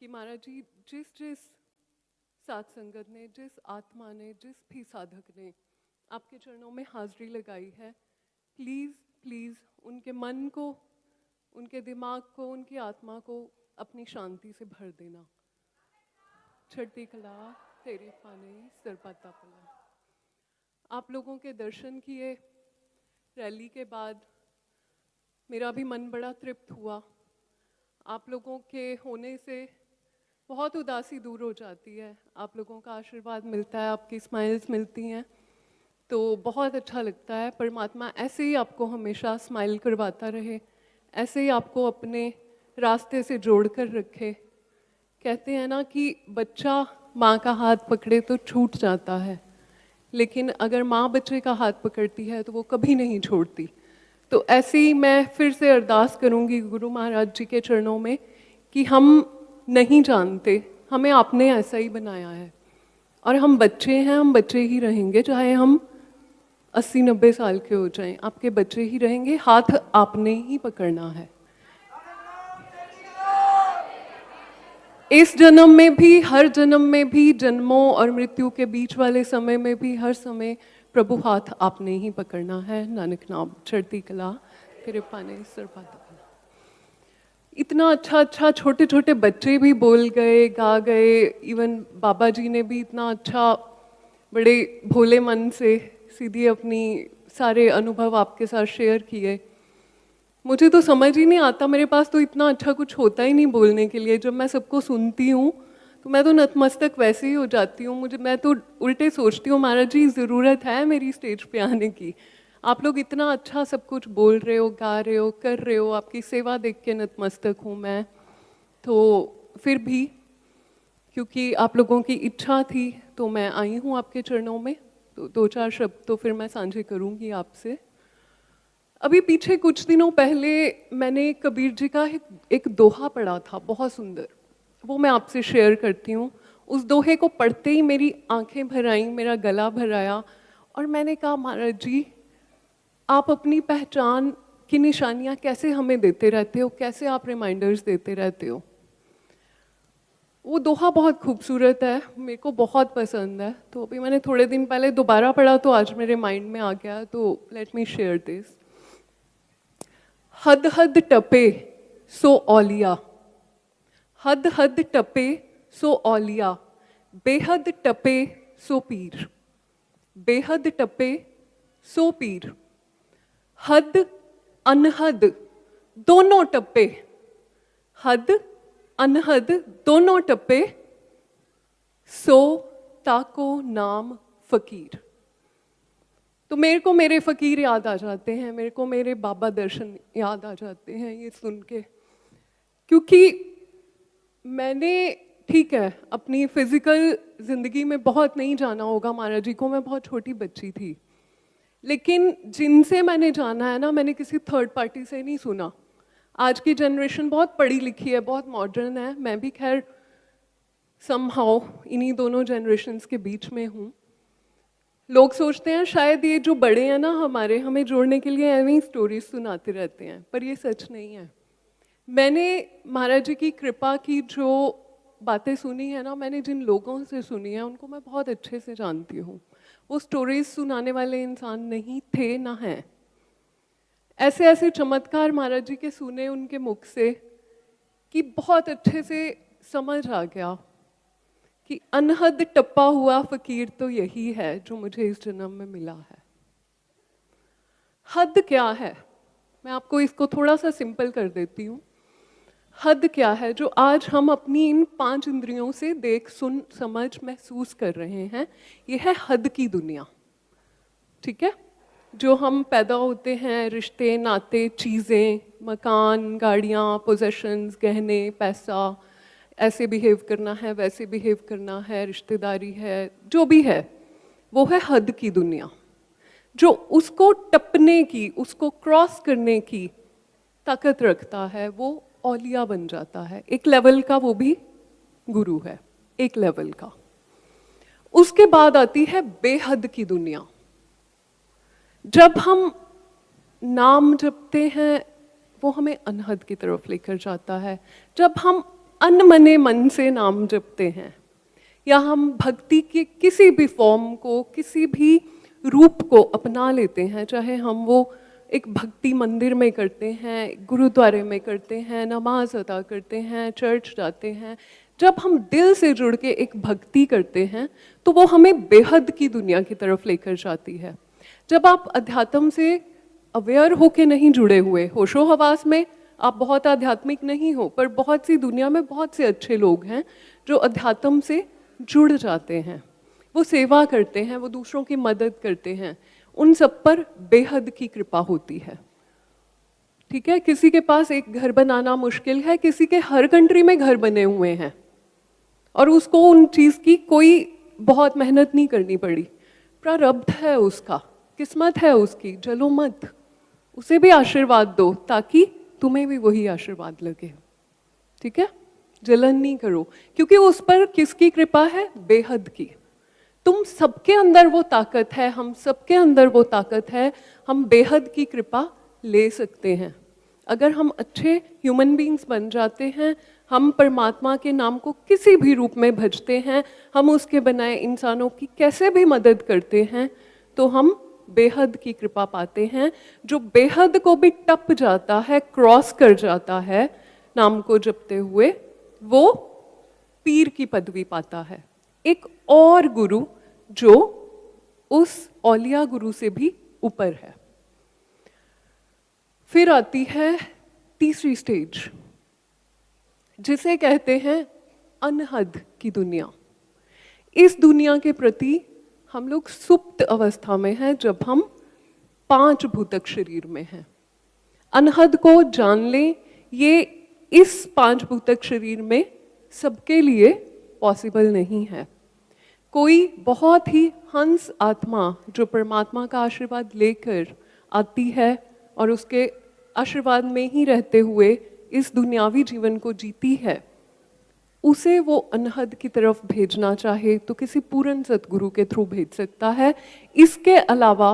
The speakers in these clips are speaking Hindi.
कि महाराज जी जिस जिस साथ संगत ने, जिस आत्मा ने, जिस भी साधक ने आपके चरणों में हाजिरी लगाई है, प्लीज़ प्लीज़ उनके मन को, उनके दिमाग को, उनकी आत्मा को अपनी शांति से भर देना। चढ़ती कला तेरे पाने सरपाता पला। आप लोगों के दर्शन किए रैली के बाद मेरा भी मन बड़ा तृप्त हुआ। आप लोगों के होने से बहुत उदासी दूर हो जाती है, आप लोगों का आशीर्वाद मिलता है, आपकी स्माइल्स मिलती हैं, तो बहुत अच्छा लगता है। परमात्मा ऐसे ही आपको हमेशा स्माइल करवाता रहे, ऐसे ही आपको अपने रास्ते से जोड़ कर रखे। कहते हैं ना कि बच्चा माँ का हाथ पकड़े तो छूट जाता है, लेकिन अगर माँ बच्चे का हाथ पकड़ती है तो वो कभी नहीं छोड़ती। तो ऐसे ही मैं फिर से अरदास करूँगी गुरु महाराज जी के चरणों में कि हम नहीं जानते, हमें आपने ऐसा ही बनाया है और हम बच्चे हैं, हम बच्चे ही रहेंगे, चाहे हम 80-90 साल के हो जाएं, आपके बच्चे ही रहेंगे। हाथ आपने ही पकड़ना है। इस जन्म में भी, हर जन्म में भी, जन्मों और मृत्यु के बीच वाले समय में भी, हर समय प्रभु हाथ आपने ही पकड़ना है। नानक नाम चढ़ती कला तेरे पाने सरपाता पला। इतना अच्छा छोटे छोटे बच्चे भी बोल गए, गा गए, इवन बाबा जी ने भी इतना अच्छा बड़े भोले मन से सीधी अपनी सारे अनुभव आपके साथ शेयर किए। मुझे तो समझ ही नहीं आता, मेरे पास तो इतना अच्छा कुछ होता ही नहीं बोलने के लिए। जब मैं सबको सुनती हूँ तो मैं तो नतमस्तक वैसे ही हो जाती हूँ। मैं तो उल्टे सोचती हूँ, महाराज जी ज़रूरत है मेरी स्टेज पे आने की। आप लोग इतना अच्छा सब कुछ बोल रहे हो, गा रहे हो, कर रहे हो, आपकी सेवा देख के नतमस्तक हूँ मैं। तो फिर भी क्योंकि आप लोगों की इच्छा थी तो मैं आई हूँ आपके चरणों में, तो 2-4 शब्द तो फिर मैं साझे करूँगी आपसे। अभी पीछे कुछ दिनों पहले मैंने कबीर जी का एक दोहा पढ़ा था, बहुत सुंदर, वो मैं आपसे शेयर करती हूँ। उस दोहे को पढ़ते ही मेरी आंखें भर आईं, मेरा गला भर आया और मैंने कहा महाराज जी आप अपनी पहचान की निशानियाँ कैसे हमें देते रहते हो, कैसे आप रिमाइंडर्स देते रहते हो। वो दोहा बहुत खूबसूरत है, मेरे को बहुत पसंद है, तो अभी मैंने थोड़े दिन पहले दोबारा पढ़ा तो आज मेरे माइंड में आ गया, तो लेट मी शेयर दिस। हद हद टपे सो औलिया, हद हद टपे सो औलिया, बेहद टपे सो पीर, बेहद टपे सो पीर। हद अनहद दोनों टप्पे, हद अनहद दोनों टप्पे, सो ताको नाम फकीर। तो मेरे को मेरे फकीर याद आ जाते हैं, मेरे को मेरे बाबा दर्शन याद आ जाते हैं ये सुन के। क्योंकि मैंने, ठीक है, अपनी फिजिकल जिंदगी में बहुत नहीं जाना होगा महाराज जी को, मैं बहुत छोटी बच्ची थी, लेकिन जिनसे मैंने जाना है ना, मैंने किसी थर्ड पार्टी से नहीं सुना। आज की जनरेशन बहुत पढ़ी लिखी है, बहुत मॉडर्न है, मैं भी खैर समहाउ इन्हीं दोनों जनरेशन्स के बीच में हूँ। लोग सोचते हैं शायद ये जो बड़े हैं ना हमारे, हमें जोड़ने के लिए ऐਵੇਂ ही स्टोरीज सुनाते रहते हैं, पर ये सच नहीं है। मैंने महाराज जी की कृपा की जो बातें सुनी है ना, मैंने जिन लोगों से सुनी है उनको मैं बहुत अच्छे से जानती हूँ। वो स्टोरीज सुनाने वाले इंसान नहीं थे ना हैं। ऐसे ऐसे चमत्कार महाराज जी के सुने उनके मुख से कि बहुत अच्छे से समझ आ गया कि अनहद टप्पा हुआ फकीर तो यही है जो मुझे इस जन्म में मिला है। हद क्या है, मैं आपको इसको थोड़ा सा सिंपल कर देती हूँ। हद क्या है जो आज हम अपनी इन 5 इंद्रियों से देख, सुन, समझ, महसूस कर रहे हैं, ये है हद की दुनिया। ठीक है, जो हम पैदा होते हैं, रिश्ते, नाते, चीज़ें, मकान, गाड़ियाँ, पोजेशंस, गहने, पैसा, ऐसे बिहेव करना है, वैसे बिहेव करना है, रिश्तेदारी है, जो भी है, वो है हद की दुनिया। जो उसको टपने की, उसको क्रॉस करने की ताकत रखता है वो औलिया बन जाता है। एक लेवल का वो भी गुरु है, एक लेवल का। उसके बाद आती है बेहद की दुनिया। जब हम नाम जपते हैं वो हमें अनहद की तरफ लेकर जाता है। जब हम अनमने मन से नाम जपते हैं, या हम भक्ति के किसी भी फॉर्म को, किसी भी रूप को अपना लेते हैं, चाहे हम वो एक भक्ति मंदिर में करते हैं, गुरुद्वारे में करते हैं, नमाज अदा करते हैं, चर्च जाते हैं, जब हम दिल से जुड़ के एक भक्ति करते हैं तो वो हमें बेहद की दुनिया की तरफ लेकर जाती है। जब आप अध्यात्म से अवेयर होके नहीं जुड़े हुए, होशो हवास में आप बहुत आध्यात्मिक नहीं हो, पर बहुत सी दुनिया में बहुत से अच्छे लोग हैं जो अध्यात्म से जुड़ जाते हैं, वो सेवा करते हैं, वो दूसरों की मदद करते हैं, उन सब पर बेहद की कृपा होती है। ठीक है, किसी के पास एक घर बनाना मुश्किल है, किसी के हर कंट्री में घर बने हुए हैं और उसको उन चीज़ की कोई बहुत मेहनत नहीं करनी पड़ी, प्रारब्ध है उसका, किस्मत है उसकी, जलो मत, उसे भी आशीर्वाद दो ताकि तुम्हें भी वही आशीर्वाद लगे। ठीक है, जलन नहीं करो, क्योंकि उस पर किसकी कृपा है? बेहद की। तुम सबके अंदर वो ताकत है, हम सबके अंदर वो ताकत है, हम बेहद की कृपा ले सकते हैं। अगर हम अच्छे ह्यूमन बीइंग्स बन जाते हैं, हम परमात्मा के नाम को किसी भी रूप में भजते हैं, हम उसके बनाए इंसानों की कैसे भी मदद करते हैं, तो हम बेहद की कृपा पाते हैं। जो बेहद को भी टप जाता है, क्रॉस कर जाता है नाम को जपते हुए, वो पीर की पदवी पाता है, एक और गुरु जो उस औलिया गुरु से भी ऊपर है। फिर आती है तीसरी स्टेज, जिसे कहते हैं अनहद की दुनिया। इस दुनिया के प्रति हम लोग सुप्त अवस्था में हैं, जब हम 5 भूतक शरीर में हैं। अनहद को जान लें, ये इस 5 भूतक शरीर में सबके लिए पॉसिबल नहीं है। कोई बहुत ही हंस आत्मा जो परमात्मा का आशीर्वाद लेकर आती है और उसके आशीर्वाद में ही रहते हुए इस दुनियावी जीवन को जीती है, उसे वो अनहद की तरफ भेजना चाहे तो किसी पूर्ण सतगुरु के थ्रू भेज सकता है। इसके अलावा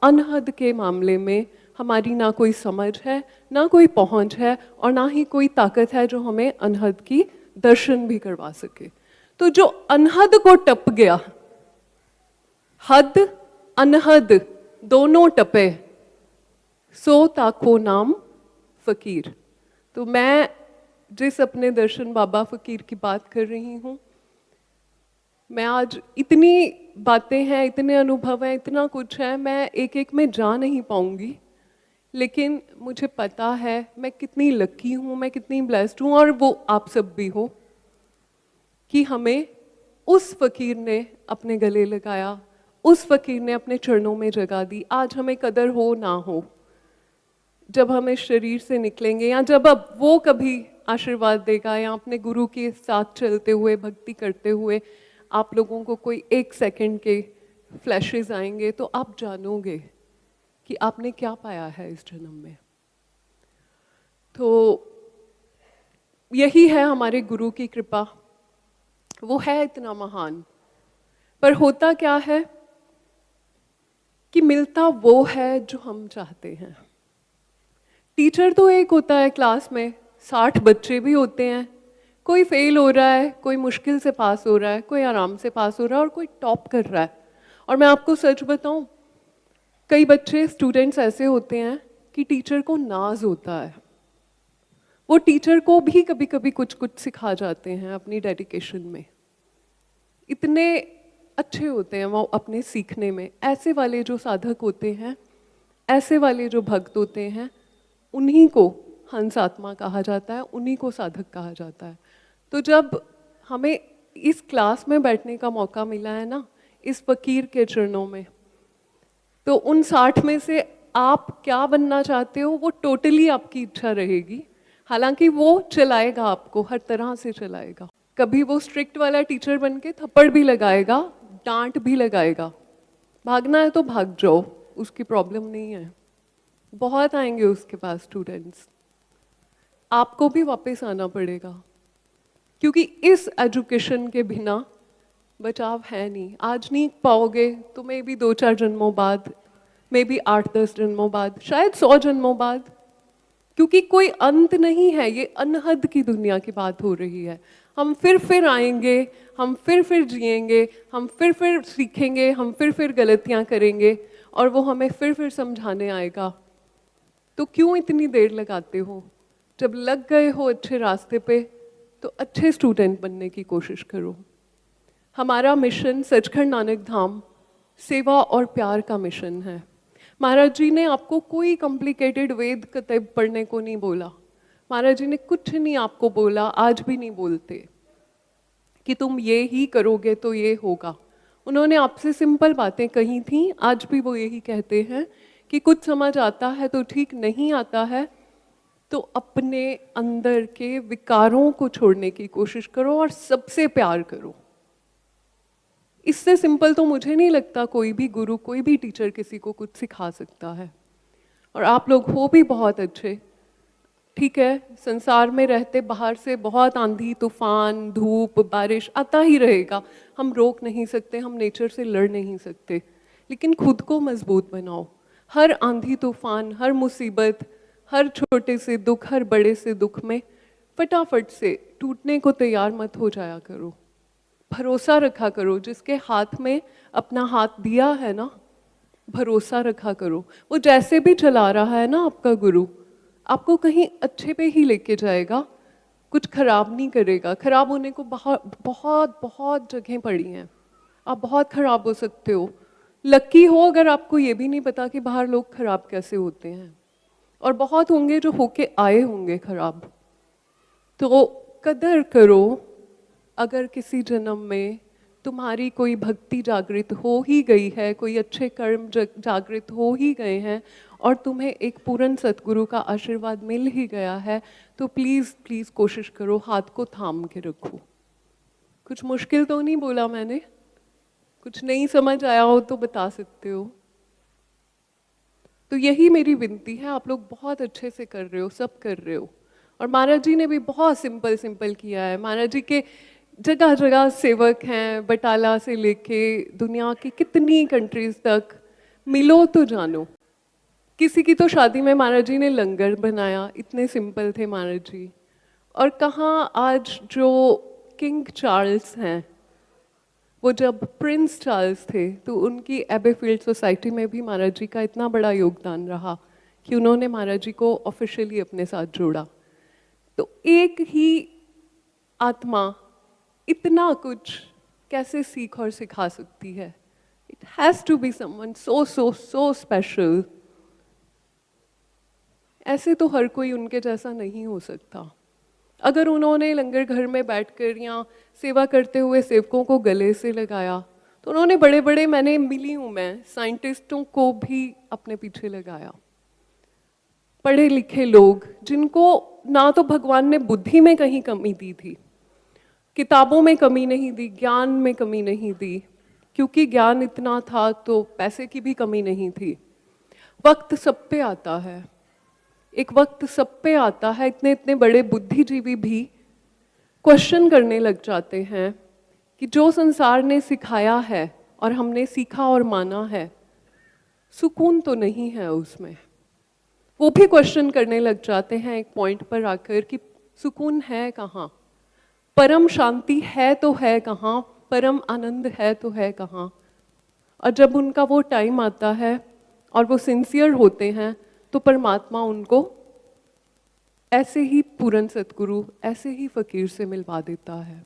अनहद के मामले में हमारी ना कोई समझ है, ना कोई पहुंच है, और ना ही कोई ताकत है जो हमें अनहद की दर्शन भी करवा सके। तो जो अनहद को टप गया, हद अनहद दोनों टपे, सो ताको नाम फकीर। तो मैं जिस अपने दर्शन बाबा फकीर की बात कर रही हूँ, मैं आज इतनी बातें हैं, इतने अनुभव हैं, इतना कुछ है, मैं एक एक में जा नहीं पाऊंगी, लेकिन मुझे पता है मैं कितनी लकी हूँ, मैं कितनी ब्लेस्ड हूँ, और वो आप सब भी हो, कि हमें उस फकीर ने अपने गले लगाया, उस फकीर ने अपने चरणों में जगह दी। आज हमें कदर हो ना हो, जब हम इस शरीर से निकलेंगे, या जब अब वो कभी आशीर्वाद देगा, या अपने गुरु के साथ चलते हुए, भक्ति करते हुए आप लोगों को कोई 1 सेकंड के फ्लैशेस आएंगे, तो आप जानोगे कि आपने क्या पाया है इस जन्म में। तो यही है हमारे गुरु की कृपा, वो है इतना महान। पर होता क्या है कि मिलता वो है जो हम चाहते हैं। टीचर तो एक होता है, क्लास में 60 बच्चे भी होते हैं, कोई फेल हो रहा है, कोई मुश्किल से पास हो रहा है, कोई आराम से पास हो रहा है, और कोई टॉप कर रहा है। और मैं आपको सच बताऊं, कई बच्चे, स्टूडेंट्स ऐसे होते हैं कि टीचर को नाज होता है, वो टीचर को भी कभी कभी कुछ कुछ सिखा जाते हैं अपनी डेडिकेशन में, इतने अच्छे होते हैं वो अपने सीखने में। ऐसे वाले जो साधक होते हैं, ऐसे वाले जो भक्त होते हैं, उन्हीं को हंस आत्मा कहा जाता है, उन्हीं को साधक कहा जाता है। तो जब हमें इस क्लास में बैठने का मौका मिला है ना, इस फकीर के चरणों में, तो उन 60 में से आप क्या बनना चाहते हो वो टोटली आपकी इच्छा रहेगी। हालांकि वो चलाएगा आपको, हर तरह से चलाएगा। कभी वो स्ट्रिक्ट वाला टीचर बन के थप्पड़ भी लगाएगा, डांट भी लगाएगा। भागना है तो भाग जाओ, उसकी प्रॉब्लम नहीं है। बहुत आएंगे उसके पास स्टूडेंट्स, आपको भी वापस आना पड़ेगा, क्योंकि इस एजुकेशन के बिना बचाव है नहीं। आज नहीं पाओगे तो मे भी 2-4 जन्मों बाद, मे भी 8-10 जन्मों बाद, शायद 100 जन्मों बाद, क्योंकि कोई अंत नहीं है, ये अनहद की दुनिया की बात हो रही है। हम फिर आएंगे, हम फिर जिएंगे, हम फिर सीखेंगे, हम फिर गलतियां करेंगे और वो हमें फिर समझाने आएगा। तो क्यों इतनी देर लगाते हो? जब लग गए हो अच्छे रास्ते पे तो अच्छे स्टूडेंट बनने की कोशिश करो। हमारा मिशन सचखंड नानक धाम सेवा और प्यार का मिशन है। महाराज जी ने आपको कोई कॉम्प्लिकेटेड वेद किताब पढ़ने को नहीं बोला। महाराज जी ने कुछ नहीं आपको बोला, आज भी नहीं बोलते कि तुम ये ही करोगे तो ये होगा। उन्होंने आपसे सिंपल बातें कही थी, आज भी वो यही कहते हैं कि कुछ समझ आता है तो ठीक, नहीं आता है तो अपने अंदर के विकारों को छोड़ने की कोशिश करो और सबसे प्यार करो। इससे सिंपल तो मुझे नहीं लगता कोई भी गुरु, कोई भी टीचर किसी को कुछ सिखा सकता है। और आप लोग हो भी बहुत अच्छे, ठीक है। संसार में रहते बाहर से बहुत आंधी तूफान धूप बारिश आता ही रहेगा, हम रोक नहीं सकते, हम नेचर से लड़ नहीं सकते, लेकिन खुद को मजबूत बनाओ। हर आंधी तूफान, हर मुसीबत, हर छोटे से दुख, हर बड़े से दुख में फटाफट से टूटने को तैयार मत हो जाया करो। भरोसा रखा करो, जिसके हाथ में अपना हाथ दिया है ना, भरोसा रखा करो। वो जैसे भी चला रहा है ना आपका गुरु, आपको कहीं अच्छे पे ही लेके जाएगा, कुछ खराब नहीं करेगा। खराब होने को बहुत जगह पड़ी हैं, आप बहुत खराब हो सकते हो। लकी हो अगर आपको ये भी नहीं पता कि बाहर लोग खराब कैसे होते हैं, और बहुत होंगे जो होके आए होंगे खराब। तो कदर करो अगर किसी जन्म में तुम्हारी कोई भक्ति जागृत हो ही गई है, कोई अच्छे कर्म जागृत हो ही गए हैं और तुम्हें एक पूर्ण सतगुरु का आशीर्वाद मिल ही गया है, तो प्लीज़ प्लीज़ कोशिश करो, हाथ को थाम के रखो। कुछ मुश्किल तो नहीं बोला मैंने? कुछ नहीं समझ आया हो तो बता सकते हो। तो यही मेरी विनती है, आप लोग बहुत अच्छे से कर रहे हो, सब कर रहे हो। और महाराज जी ने भी बहुत सिंपल किया है। महाराज जी के जगह जगह सेवक हैं, बटाला से लेके दुनिया की कितनी कंट्रीज तक, मिलो तो जानो। किसी की तो शादी में महाराज जी ने लंगर बनाया, इतने सिंपल थे महाराज जी। और कहाँ आज जो किंग चार्ल्स हैं, वो जब प्रिंस चार्ल्स थे तो उनकी एबेफील्ड सोसाइटी में भी महाराज जी का इतना बड़ा योगदान रहा कि उन्होंने महाराज जी को ऑफिशियली अपने साथ जोड़ा। तो एक ही आत्मा इतना कुछ कैसे सीख और सिखा सकती है? It has to be someone so special. ऐसे तो हर कोई उनके जैसा नहीं हो सकता। अगर उन्होंने लंगर घर में बैठकर या सेवा करते हुए सेवकों को गले से लगाया, तो उन्होंने बड़े बड़े, मैंने मिली हूँ मैं, साइंटिस्टों को भी अपने पीछे लगाया। पढ़े लिखे लोग जिनको ना तो भगवान ने बुद्धि में कहीं कमी दी थी, किताबों में कमी नहीं दी, ज्ञान में कमी नहीं दी, क्योंकि ज्ञान इतना था तो पैसे की भी कमी नहीं थी। वक्त सब पे आता है, एक वक्त सब पे आता है। इतने इतने बड़े बुद्धिजीवी भी क्वेश्चन करने लग जाते हैं कि जो संसार ने सिखाया है और हमने सीखा और माना है, सुकून तो नहीं है उसमें। वो भी क्वेश्चन करने लग जाते हैं एक पॉइंट पर आकर कि सुकून है कहाँ, परम शांति है तो है कहाँ, परम आनंद है तो है कहाँ। और जब उनका वो टाइम आता है और वो सिंसियर होते हैं तो परमात्मा उनको ऐसे ही पूर्ण सतगुरु, ऐसे ही फकीर से मिलवा देता है।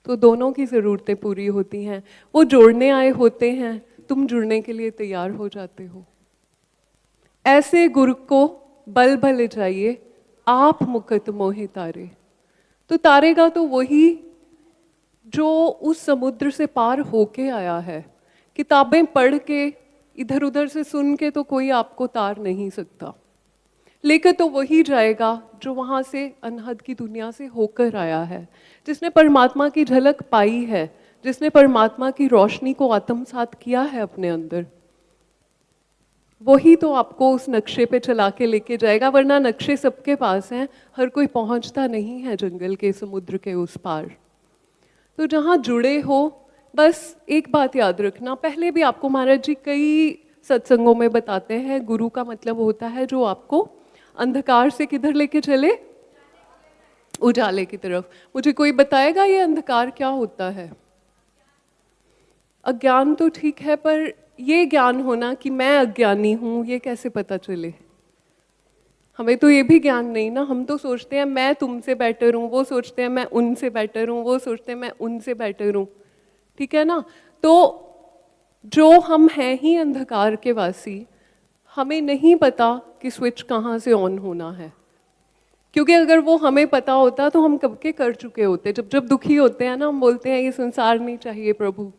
तो दोनों की ज़रूरतें पूरी होती हैं। वो जोड़ने आए होते हैं, तुम जुड़ने के लिए तैयार हो जाते हो। ऐसे गुरु को बल भले जाइए, आप मुकत मोहे तारे। तो तारेगा तो वही जो उस समुद्र से पार होके आया है। किताबें पढ़ के, इधर उधर से सुन के तो कोई आपको तार नहीं सकता, लेकर तो वही जाएगा जो वहाँ से अनहद की दुनिया से होकर आया है, जिसने परमात्मा की झलक पाई है, जिसने परमात्मा की रोशनी को आत्मसात किया है अपने अंदर। वही तो आपको उस नक्शे पे चला के लेके जाएगा, वरना नक्शे सबके पास हैं, हर कोई पहुंचता नहीं है जंगल के, समुद्र के उस पार। तो जहाँ जुड़े हो, बस एक बात याद रखना, पहले भी आपको महाराज जी कई सत्संगों में बताते हैं, गुरु का मतलब होता है जो आपको अंधकार से किधर लेके चले? उजाले की तरफ। मुझे कोई बताएगा ये अंधकार क्या होता है? अज्ञान तो ठीक है, पर ये ज्ञान होना कि मैं अज्ञानी हूँ, ये कैसे पता चले? हमें तो ये भी ज्ञान नहीं ना। हम तो सोचते हैं मैं तुमसे बेटर हूँ, वो सोचते हैं मैं उनसे बेटर हूँ, वो सोचते हैं मैं उनसे बेटर हूँ। ठीक है ना? तो जो हम हैं ही अंधकार के वासी, हमें नहीं पता कि स्विच कहाँ से ऑन होना है। क्योंकि अगर वो हमें पता होता तो हम कब के कर चुके होते। जब जब दुखी होते हैं ना, हम बोलते हैं ये संसार नहीं चाहिए प्रभु,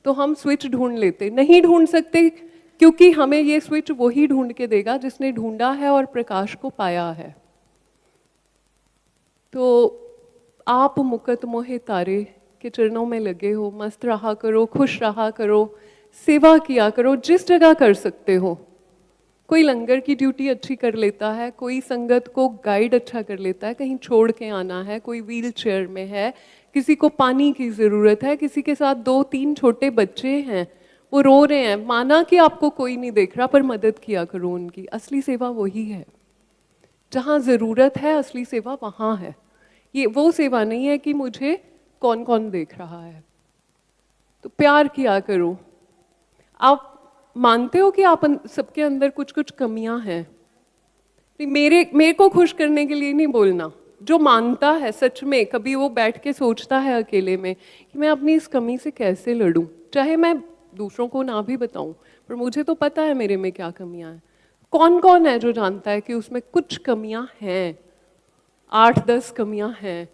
तो हम स्विच ढूंढ लेते। नहीं ढूंढ सकते, क्योंकि हमें ये स्विच वही ढूंढ के देगा जिसने ढूंढा है और प्रकाश को पाया है। तो आप मुकत मोहे तारे के चरणों में लगे हो, मस्त रहा करो, खुश रहा करो, सेवा किया करो जिस जगह कर सकते हो। कोई लंगर की ड्यूटी अच्छी कर लेता है, कोई संगत को गाइड अच्छा कर लेता है, कहीं छोड़ के आना है, कोई व्हील चेयर में है, किसी को पानी की ज़रूरत है, किसी के साथ 2-3 छोटे बच्चे हैं, वो रो रहे हैं, माना कि आपको कोई नहीं देख रहा, पर मदद किया करो उनकी। असली सेवा वही है। जहाँ ज़रूरत है असली सेवा वहाँ है। ये वो सेवा नहीं है कि मुझे कौन कौन देख रहा है। तो प्यार किया करो। आप मानते हो कि आप सबके अंदर कुछ कुछ कमियां हैं? मेरे को खुश करने के लिए नहीं बोलना। जो मानता है सच में, कभी वो बैठ के सोचता है अकेले में कि मैं अपनी इस कमी से कैसे लड़ूं, चाहे मैं दूसरों को ना भी बताऊं, पर मुझे तो पता है मेरे में क्या कमियां हैं। कौन कौन है जो जानता है कि उसमें कुछ कमियां हैं, 8-10 कमियां हैं?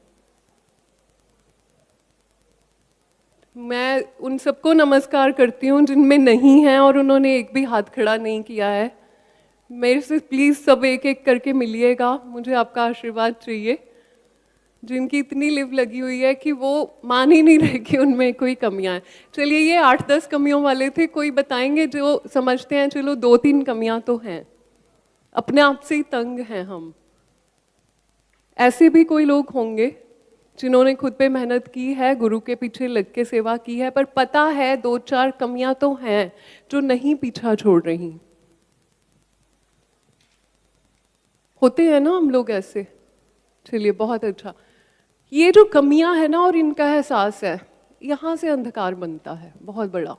मैं उन सबको नमस्कार करती हूँ जिनमें नहीं है और उन्होंने एक भी हाथ खड़ा नहीं किया है। मेरे से प्लीज़ सब एक एक करके मिलिएगा, मुझे आपका आशीर्वाद चाहिए। जिनकी इतनी लिव लगी हुई है कि वो मान ही नहीं रहे कि उनमें कोई कमियां हैं। चलिए, ये 8-10 कमियों वाले थे। कोई बताएंगे जो समझते हैं चलो 2-3 कमियां तो हैं, अपने आप से ही तंग हैं हम? ऐसे भी कोई लोग होंगे जिन्होंने खुद पे मेहनत की है, गुरु के पीछे लग के सेवा की है, पर पता है 2-4 कमियां तो हैं जो नहीं पीछा छोड़ रही। होते हैं ना हम लोग ऐसे। चलिए, बहुत अच्छा। ये जो कमियां है ना और इनका एहसास है, यहाँ से अंधकार बनता है बहुत बड़ा,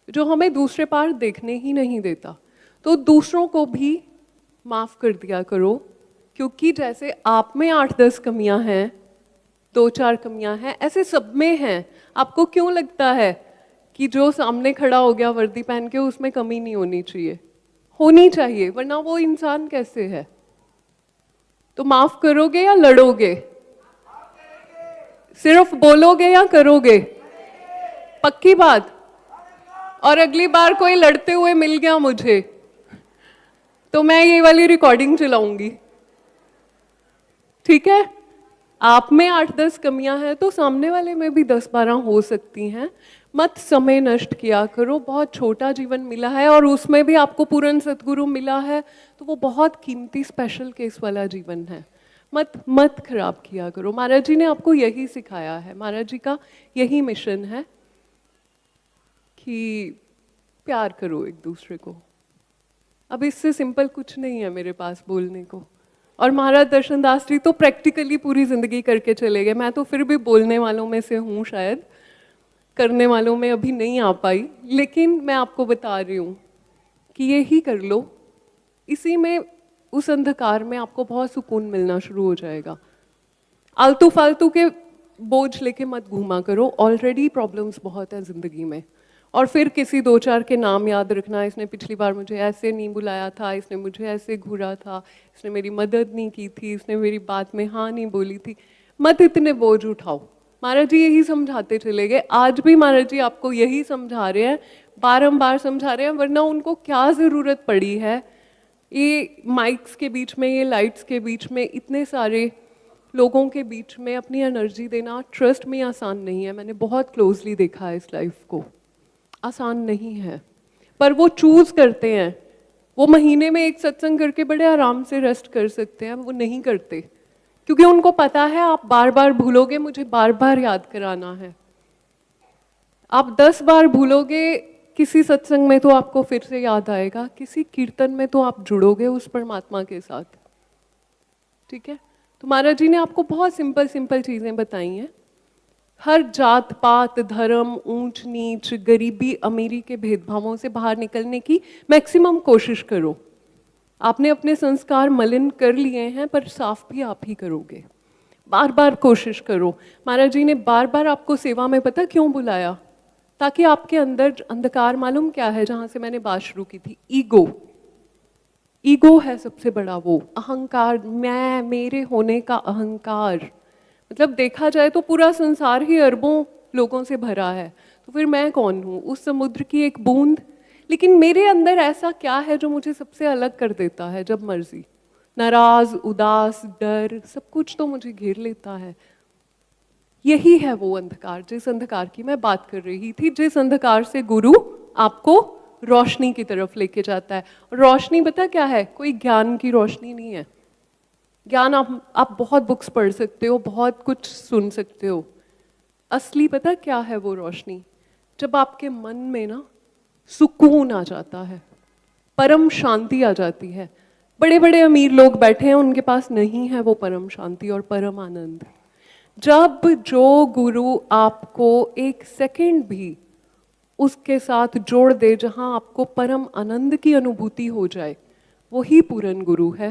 जो हमें दूसरे पार देखने ही नहीं देता। तो दूसरों को भी माफ कर दिया करो, क्योंकि जैसे आप में 8-10 कमियां हैं, 2-4 कमियां हैं, ऐसे सब में हैं। आपको क्यों लगता है कि जो सामने खड़ा हो गया वर्दी पहन के उसमें कमी नहीं होनी चाहिए? होनी चाहिए, वरना वो इंसान कैसे है? तो माफ करोगे या लड़ोगे? सिर्फ बोलोगे या करोगे? पक्की बात? और अगली बार कोई लड़ते हुए मिल गया मुझे तो मैं ये वाली रिकॉर्डिंग चलाऊंगी। ठीक है? आप में 8-10 कमियां हैं तो सामने वाले में भी 10-12 हो सकती हैं। मत समय नष्ट किया करो। बहुत छोटा जीवन मिला है और उसमें भी आपको पूर्ण सतगुरु मिला है, तो वो बहुत कीमती स्पेशल केस वाला जीवन है। मत खराब किया करो। महाराज जी ने आपको यही सिखाया है। महाराज जी का यही मिशन है कि प्यार करो एक दूसरे को। अब इससे सिंपल कुछ नहीं है मेरे पास बोलने को। और महाराज दर्शन दास जी तो प्रैक्टिकली पूरी जिंदगी करके चले गए। मैं तो फिर भी बोलने वालों में से हूँ, शायद करने वालों में अभी नहीं आ पाई, लेकिन मैं आपको बता रही हूँ कि ये ही कर लो। इसी में, उस अंधकार में आपको बहुत सुकून मिलना शुरू हो जाएगा। आलतू फालतू के बोझ लेके मत घूमा करो। ऑलरेडी प्रॉब्लम्स बहुत है जिंदगी में। और फिर किसी 2-4 के नाम याद रखना, इसने पिछली बार मुझे ऐसे नहीं बुलाया था, इसने मुझे ऐसे घूरा था, इसने मेरी मदद नहीं की थी, इसने मेरी बात में हाँ नहीं बोली थी। मत इतने बोझ उठाओ। महाराज जी यही समझाते चले गए। आज भी महाराज जी आपको यही समझा रहे हैं, बारंबार समझा रहे हैं, वरना उनको क्या ज़रूरत पड़ी है ये माइक्स के बीच में, ये लाइट्स के बीच में, इतने सारे लोगों के बीच में अपनी एनर्जी देना। ट्रस्ट में आसान नहीं है। मैंने बहुत क्लोजली देखा है इस लाइफ को। आसान नहीं है, पर वो चूज करते हैं। वो महीने में एक सत्संग करके बड़े आराम से रेस्ट कर सकते हैं, वो नहीं करते, क्योंकि उनको पता है आप बार बार भूलोगे, मुझे बार बार याद कराना है। आप 10 बार भूलोगे किसी सत्संग में तो आपको फिर से याद आएगा, किसी कीर्तन में तो आप जुड़ोगे उस परमात्मा के साथ। ठीक है, तो महाराज जी ने आपको बहुत सिंपल सिंपल चीजें बताई हैं। हर जात पात, धर्म, ऊंच नीच, गरीबी अमीरी के भेदभावों से बाहर निकलने की मैक्सिमम कोशिश करो। आपने अपने संस्कार मलिन कर लिए हैं, पर साफ भी आप ही करोगे। बार बार कोशिश करो। महाराज जी ने बार बार आपको सेवा में पता क्यों बुलाया? ताकि आपके अंदर अंधकार, मालूम क्या है, जहां से मैंने बात शुरू की थी, ईगो। ईगो है सबसे बड़ा वो अहंकार, मैं मेरे होने का अहंकार। मतलब देखा जाए तो पूरा संसार ही अरबों लोगों से भरा है, तो फिर मैं कौन हूँ? उस समुद्र की एक बूंद। लेकिन मेरे अंदर ऐसा क्या है जो मुझे सबसे अलग कर देता है? जब मर्जी नाराज, उदास, डर, सब कुछ तो मुझे घेर लेता है। यही है वो अंधकार, जिस अंधकार की मैं बात कर रही थी, जिस अंधकार से गुरु आपको रोशनी की तरफ लेके जाता है। रोशनी पता क्या है? कोई ज्ञान की रोशनी नहीं है। ज्ञान आप बहुत बुक्स पढ़ सकते हो, बहुत कुछ सुन सकते हो। असली पता क्या है वो रोशनी? जब आपके मन में ना सुकून आ जाता है, परम शांति आ जाती है। बड़े बड़े अमीर लोग बैठे हैं, उनके पास नहीं है वो परम शांति और परम आनंद। जब जो गुरु आपको एक सेकंड भी उसके साथ जोड़ दे, जहां आपको परम आनंद की अनुभूति हो जाए, वही पूर्ण गुरु है।